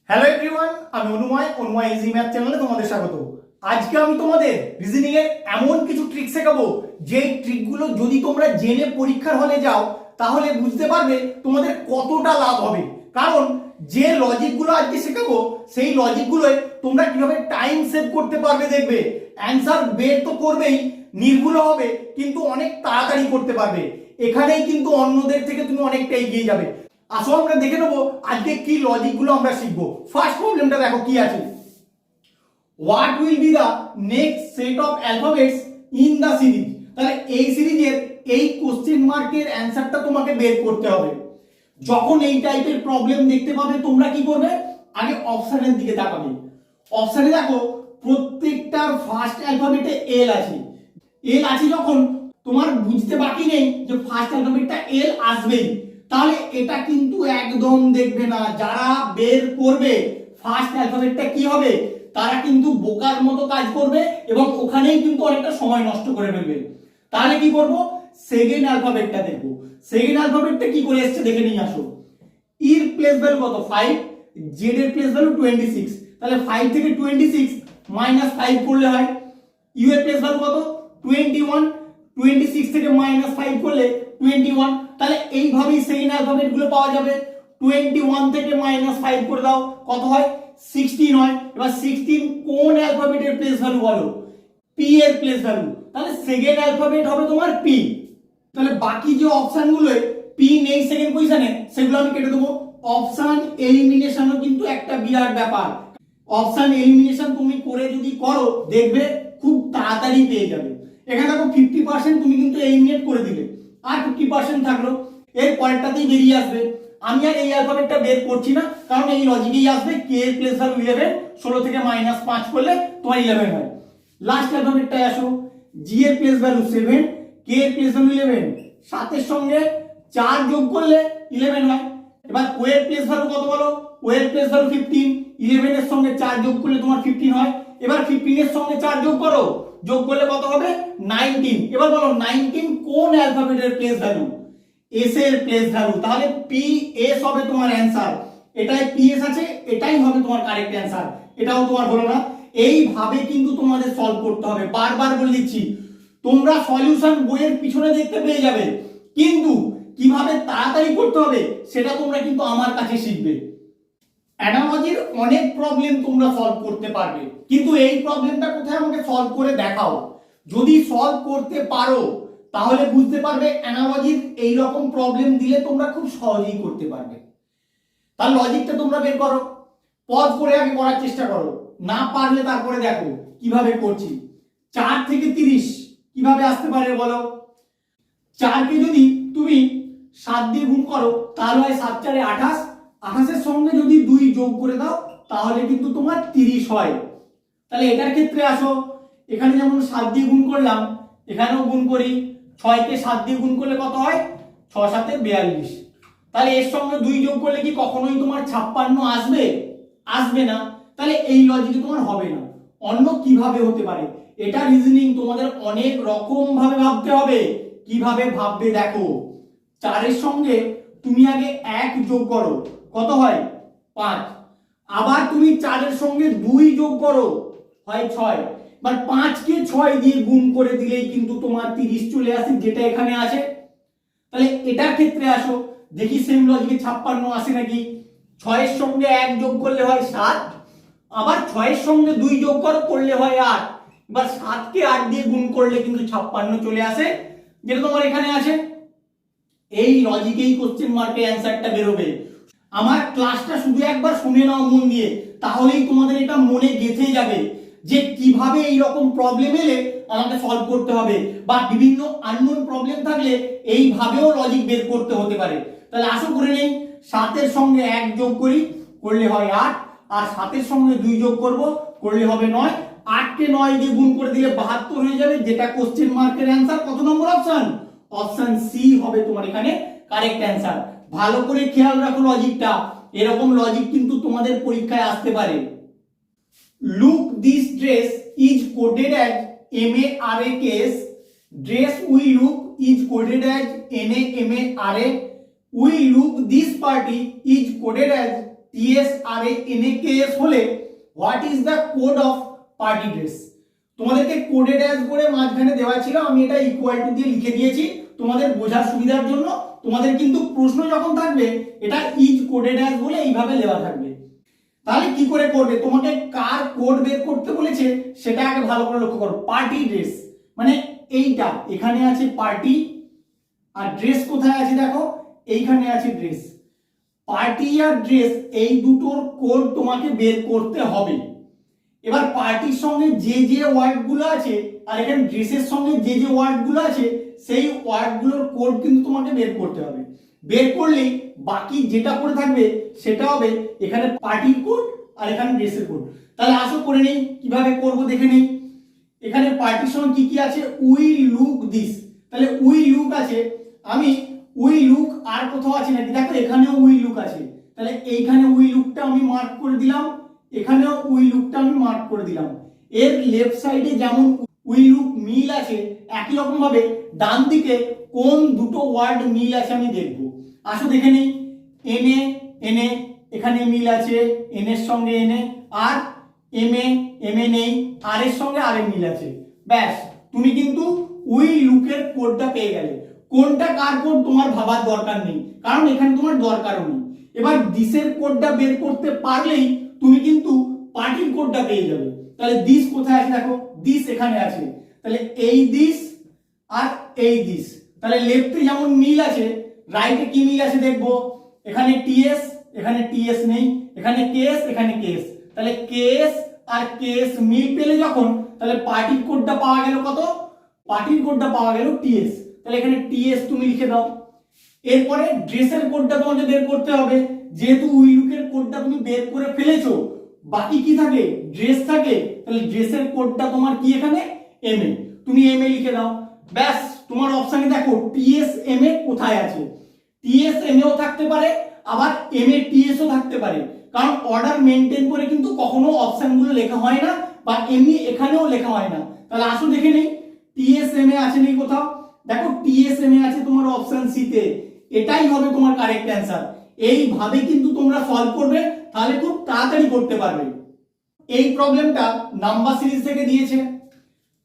Hello everyone, আমি অনুময় easy math চ্যানেলে তোমাদের স্বাগত। আজকে আমি তোমাদের রিজনিং এর এমন কিছু ট্রিক শেখাবো যে ট্রিকগুলো যদি তোমরা জেনে পরীক্ষার হলে যাও তাহলে বুঝতে পারবে তোমাদের কতটা লাভ হবে। কারণ যে লজিকগুলো আজকে শেখাবো সেই লজিকগুলোয় তোমরা কিভাবে টাইম সেভ করতে পারবে দেখবে। অ্যান্সার বের তো করবেই, নির্ভুল হবে, কিন্তু অনেক তাড়াতাড়ি করতে পারবে। এখানেই কিন্তু অন্যদের থেকে তুমি অনেকটা এগিয়ে যাবে। আসো আমরা দেখে নেবো আজকে কি লজিক গুলো আমরা শিখবো। ফার্স্ট প্রবলেমটা দেখো কি আছে, what will be the next set of alphabets in the series. তাহলে এই সিরিজের এই কোশ্চেন মার্কের অ্যানসারটা তোমাকে বের করতে হবে। যখন এই টাইপের প্রবলেম দেখতে পাবে তোমরা কি করবে, আগে অপশনের দিকে তাকাবে। অপশনে দেখো প্রত্যেকটার ফার্স্ট অ্যালফাবেটে এল আছে। এল আছে যখন তোমার বুঝতে বাকি নেই যে ফার্স্ট অ্যালফাবেটটা এল আসবেই, তাহলে এটা কিন্তু একদম দেখবে না। যারা বের করবে ফার্স্ট অ্যালফাবেটটা কি হবে তারা কিন্তু বোকার মতো কাজ করবে এবং ওখানেই কিন্তু অনেকটা সময় নষ্ট করে ফেলবে। তাহলে কি করব, সেকেন্ড অ্যালফাবেটটা দেখবো। সেকেন্ড অ্যালফাবেটটা কি করে এসেছে দেখে নিয়ে আসো। ইর প্লেস ভ্যালু কত 5, জেড এর প্লেস ভ্যালু 26। তাহলে 5 থেকে 26 মাইনাস 5 করলে হয়। ইউ এর প্লেস ভ্যালু কত 21, 26 থেকে মাইনাস 5 করলে 21। তাহলে এইভাবেই সেকেন্ড অ্যালফাবেট গুলো পাওয়া যাবে। 21 থেকে মাইনাস 5 করে দাও, কত হয় 16 হয়। এবার 16 কোন অ্যালফাবেটের প্লেস ভ্যালু বলো, পি এর প্লেস ভ্যালু। তাহলে সেকেন্ড অ্যালফাবেট হবে তোমার পি। তাহলে বাকি যে অপশন গুলো পি নেই সেকেন্ড পজিশনে সেগুলো আমি কেটে দেবো। অপশন এলিমিনেশনও কিন্তু একটা বিরাট ব্যাপার। অপশন এলিমিনেশন তুমি করে যদি করো দেখবে খুব তাড়াতাড়ি পেয়ে যাবে। এখানে দেখো 50% তুমি কিন্তু এলিমিনেট করে দিলে, আর 50% থাকলো। এর পরেরটাতেই বেরিয়ে আসবে। আমি আর এই অ্যালফাবেটটা বের করছি না, কারণ এই লজিকেই আসবে। কে এর প্লেস ভ্যালু 11, 16 থেকে মাইনাস 5 করলে তোমার 11 হয়। লাস্ট অ্যালফাবেটটায় আসো। জি এর প্লেস ভ্যালু 7, কে এর প্লেস ভ্যালু 11, 7 এর সঙ্গে 4 যোগ করলে 11 হয়। এবার ও এর প্লেস ভ্যালু কত বলো, ও এর প্লেস ভ্যালু 15, 11 এর সঙ্গে 4 যোগ করলে তোমার 15 হয়। এবার 15 এর সঙ্গে 4 যোগ করো, যোগ করলে কত হবে 19। এবার বলো 19 কোন অ্যালফাবেটের প্লেস ভ্যালু, এস এর প্লেস ভ্যালু। তাহলে পি এস হবে তোমার অ্যানসার। এটাই পি এস আছে, এটাই হবে তোমার কারেক্ট অ্যানসার। এটাও তোমার হলো না। এইভাবে কিন্তু তোমাদের সলভ করতে হবে। বারবার বলে দিচ্ছি, তোমরা সলিউশন বইয়ের পিছনে দেখতে পেয়ে যাবে, কিন্তু কিভাবে তাড়াতাড়ি করতে হবে সেটা তোমরা কিন্তু আমার কাছে শিখবে। অ্যানালজির অনেক প্রবলেম তোমরা সলভ করতে পারবে, কিন্তু এই প্রবলেমটা কোথায় আমাকে সলভ করে দেখাও। যদি সলভ করতে পারো তাহলে বুঝতে পারবে অ্যানালজির এই রকম প্রবলেম দিলে তোমরা খুব সহজেই করতে পারবে। তার লজিকটা তোমরা বের করো, পজ করে আগে করার চেষ্টা করো, না পারলে তারপরে দেখো কিভাবে করছি। 4 থেকে 30 কিভাবে আসতে পারে বলো। 4 কে যদি তুমি 7 দিয়ে গুণ করো তাহলে হয় 7 4 28, 28 এর সঙ্গে যদি 2 যোগ করে দাও তাহলে কিন্তু তোমার 30 হয়। তাহলে এটার ক্ষেত্রে আসো, এখানে যেমন 7 দিয়ে গুণ করলাম এখানেও গুণ করি। 6 কে 7 দিয়ে গুণ করলে কত হয় 6 7 42। তাহলে এর সঙ্গে 2 যোগ করলে কি কখনোই তোমার 56 আসবে, আসবে না। তাহলে এই লজিকে তোমার হবে না। অন্য কিভাবে হতে পারে, এটা রিজনিং তোমাদের অনেক রকম ভাবে ভাবতে হবে। কিভাবে ভাববে দেখো, 4 এর সঙ্গে তুমি আগে 1 যোগ করো, কত হয় 5। আবার তুমি 4 এর সঙ্গে 2 যোগ করো, হয় 6। এবার 5 কে 6 দিয়ে গুণ করে দিলেই কিন্তু তোমার 30 চলে আসে, যেটা এখানে আছে। তাহলে এটার ক্ষেত্রে আসো, দেখি সেম লজিকে 56 আসে নাকি। 6 এর সঙ্গে 1 যোগ করলে হয় 7, আবার 6 এর সঙ্গে 2 যোগ করলে হয় 8। এবার 7 কে 8 দিয়ে গুণ করলে কিন্তু 56 চলে আসে, যেটা তোমার এখানে আছে। এই লজিকেই কোশ্চেন মার্কের অ্যানসারটা বেরোবে। আমার ক্লাসটা শুধু একবার শুনে নাও মন দিয়ে, তাহলেই তোমাদের এটা মনে গেঁথে যাবে যে কিভাবে এই রকম প্রবলেম এলে আমাকে সলভ করতে হবে, বা বিভিন্ন আননোন প্রবলেম থাকলে এইভাবেও লজিক বের করতে হতে পারে। তাহলে আসো করে নেই। 7 এর সঙ্গে 1 যোগ করি, করলে হয় 8, আর 7 এর সঙ্গে 2 যোগ করব, করলে হবে 9। 8 কে 9 দিয়ে গুণ করে দিলে 72 হয়ে যাবে, যেটা কোশ্চেন মার্কের অ্যানসার। কত নম্বর অপশন, অপশন সি হবে তোমার এখানে কারেক্ট অ্যানসার। ভালো করে খেয়াল রাখো লজিকটা, এরকম লজিক কিন্তু তোমাদের পরীক্ষায় আসতে পারে। Look this dress is coded as MARA case, dress we look is coded as NAMARA, we look this party is coded as T S R N A K S হলে what is the code of party dress. তোমাদেরকে কোডে dash করে মাঝখানে দেওয়া ছিল, আমি এটা equal to দিয়ে লিখে দিয়েছি তোমাদের বোঝার সুবিধার জন্য। তোমাদের কিন্তু প্রশ্ন যখন থাকবে এটা ইজ কোডে ড্যাশ বলে এইভাবে দেওয়া থাকবে। তাহলে কি করে করবে, তোমাকে কার কোড বের করতে বলেছে সেটা আগে ভালো করে লক্ষ্য করো। পার্টি ড্রেস মানে এইটা, এখানে আছে পার্টি আর ড্রেস কোথায় আছে দেখো, এইখানে আছে ড্রেস। পার্টি আর ড্রেস এই দুটোর কোড তোমাকে বের করতে হবে। এবার পার্টির সঙ্গে যে যে ওয়ার্ডগুলো আছে আর এখানে ড্রেসের সঙ্গে যে যে ওয়ার্ডগুলো আছে সেই ওয়ার্ডগুলোর কোড কিন্তু তোমাকে বের করতে হবে। বের করলেই বাকি যেটা করে থাকবে সেটা হবে এখানে পার্টির কোড আর এখানে ড্রেসের কোড। তাহলে আসো করে নেই, কিভাবে করব দেখে নেই। এখানে পার্টির সঙ্গে কি কি আছে, উই লুক দিস, তাহলে উই লুক আছে, আমি উই লুক আর কোথাও আছে নাকি, দেখো এখানেও উই লুক আছে, তাহলে এইখানে উই লুকটা আমি মার্ক করে দিলাম, এখানেও উই লুকটা আমি মার্ক করে দিলাম। এর লেফট সাইডে যেমন উই লুক মিল আছে একই রকম ভাবে ডান দিকে কোন দুটো ওয়ার্ড মিল আছে আমি দেখব। আসো দেখে নেই, এনএ এনএ এখানে মিল আছে, এন এর সঙ্গে এনএ, আর এম এ নেই, আর এর সঙ্গে আর এ মিল আছে। ব্যাস তুমি কিন্তু উই লুকের কোডটা পেয়ে গেলে। কোনটা কার কোড তোমার ভাবার দরকার নেই, কারণ এখানে তোমার দরকারও নেই। এবার দিসের কোডটা বের করতে পারলেই তুমি কিন্তু পার্টির কোডটা পেয়ে যাবে। তাহলে দিস কোথায় আছে দেখো, দিস এখানে আছে, তাহলে এই দিস আর এই দিস, তাহলে লেফটে যেমন মিল আছে রাইটে কি মিল আছে দেখবো, এখানে টিএস এখানে টিএস নেই, এখানে কেএস এখানে কেএস, তাহলে কেএস আর কেএস মিল পেলে যখন, তাহলে পার্টির কোডটা পাওয়া গেল কত, পার্টির কোডটা পাওয়া গেল টিএস, তাহলে এখানে টিএস তুমি লিখে দাও। এরপরে ড্রেসের কোডটা তোমাকে বের করতে হবে, যেহেতু উই লুকের কোডটা তুমি বের করে ফেলেছো, বাকি কি থাকে, ড্রেস থাকে, তাহলে ড্রেসের কোডটা তোমার কি এখানে এম এ, তুমি এম এ লিখে দাও। ব্যাস তোমার অপশনে দেখো টিএস এম এ কোথায় আছে, টিএস এম এও থাকতে পারে আবার এম এ টিএস ও থাকতে পারে, কারণ অর্ডার মেনটেন করে কিন্তু কখনো অপশনগুলো লেখা হয় না বা এমনি এখানেও লেখা হয় না। তাহলে আসো দেখে নেই টিএস এম এ আছে নেই কোথাও, দেখো টিএস এম এ আছে তোমার অপশন সি তে, এটাই হবে তোমার কারেক্ট অ্যান্সার। এইভাবে কিন্তু তোমরা সলভ করবে, তাহলে খুব তাড়াতাড়ি করতে পারবে। এই প্রবলেমটা নাম্বার সিরিজ থেকে দিয়েছে,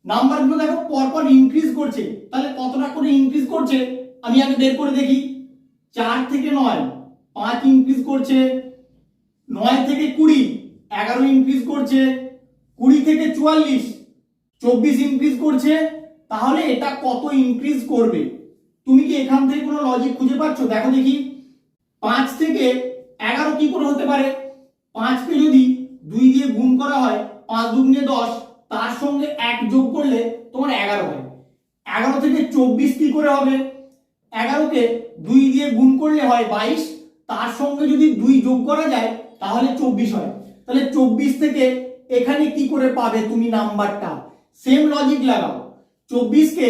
নাম্বারগুলো দেখো পরপর ইনক্রিজ করছে, তাহলে কতটা করে ইনক্রিজ করছে আমি আগে বের করে দেখি। 4 থেকে 9 5 ইনক্রিজ করছে, 9 থেকে 20 11 ইনক্রিজ করছে, 20 থেকে 44 24 ইনক্রিজ করছে, তাহলে এটা কত ইনক্রিজ করবে? তুমি কি এখান থেকে কোনো লজিক খুঁজে পাচ্ছ? দেখো দেখি, 5 থেকে 11 কি করে হতে পারে, 5 কে যদি 2 দিয়ে গুণ করা হয় 5 দুগুণে 10, তার সঙ্গে 1 যোগ করলে তোমার 11 হয়। 11 থেকে 24 কি করে হবে, 11 কে 2 দিয়ে গুণ করলে হয় 22, তার সঙ্গে যদি 2 যোগ করা যায় তাহলে 24 হয়। তাহলে 24 থেকে এখানে কি করে পাবে তুমি নাম্বারটা, সেম লজিক লাগাও। 24 কে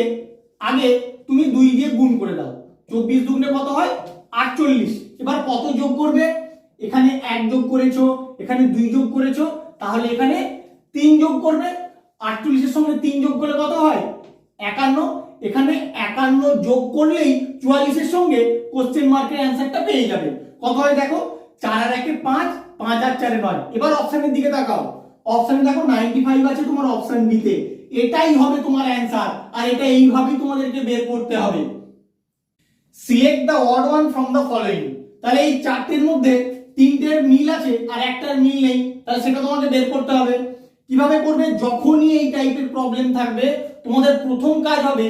আগে তুমি 2 দিয়ে গুণ করে দাও, 24 দুগুণে কত হয় 48। এবার কত যোগ করবে, এখানে 1 যোগ করেছো, এখানে 2 যোগ করেছো, তাহলে এখানে 3 যোগ করবে। 48 এর সঙ্গে 3 যোগ করলে কত হয় 51, এখানে 51 যোগ করলেই 44 এর সঙ্গে কোশ্চেন মার্কের অ্যানসারটা পেয়ে যাবে। কত হয় দেখো, 4 আর 1 এ 5, 5 আর 4 এ 9। এবার অপশনের দিকে তাকাও, অপশনে দেখো 95 আছে তোমার অপশন বি তে, এটাই হবে তোমার অ্যানসার। আর এটা এইভাবেই তোমাদেরকে বের করতে হবে। Select the odd one from the following, তাহলে এই চারটের মধ্যে তিনটের মিল আছে আর একটার মিল নেই, তাহলে সেটা তোমাকে বের করতে হবে। কিভাবে করবে, যখনই এই টাইপের প্রবলেম থাকবে তোমাদের প্রথম কাজ হবে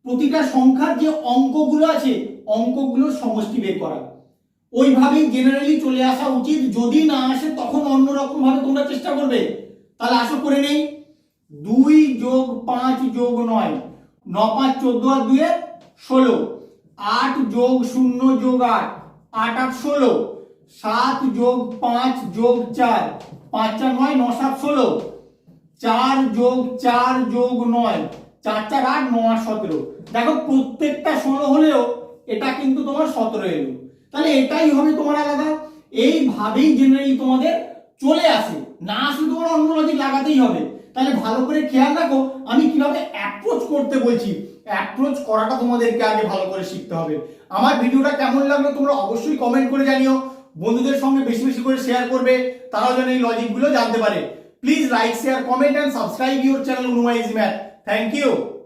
প্রতিটা সংখ্যার যে অঙ্কগুলো আছে অঙ্কগুলোর সমষ্টি বের করা। ওইভাবেই জেনারেলি চলে আসা উচিত, যদি না আসে তখন অন্যরকম ভাবে তোমরা চেষ্টা করবে। তাহলে আসো করে নেই, 2 যোগ 5 যোগ 9, 9 5 14 আর 2 16, 8 যোগ 0 যোগ 8, 8 8 16, 7 যোগ 5 যোগ 4, 5 4 9, 9 7 16, 4 যোগ 4 যোগ 9, 4 4 8, 9 8 17। দেখো প্রত্যেকটা 16 হলেও এটা কিন্তু তোমার 17 এলো, তাহলে এটাই হবে তোমার আলাদা। এইভাবেই জেনারেলি তোমাদের চলে আসে, না আসলে তোমার অন্য লজিক লাগাতেই হবে। তাহলে ভালো করে খেয়াল রাখো আমি কিভাবে অ্যাপ্রোচ করতে বলছি, অ্যাপ্রোচ করাটা তোমাদেরকে আগে ভালো করে শিখতে হবে। আমার ভিডিওটা কেমন লাগলো তোমরা অবশ্যই কমেন্ট করে জানিও। বন্ধুদের সঙ্গে বেশি বেশি করে শেয়ার করবে, তারাও যেন এই লজিকগুলো জানতে পারে। Please like, share, comment and subscribe your channel Anumoy easy math. Thank you.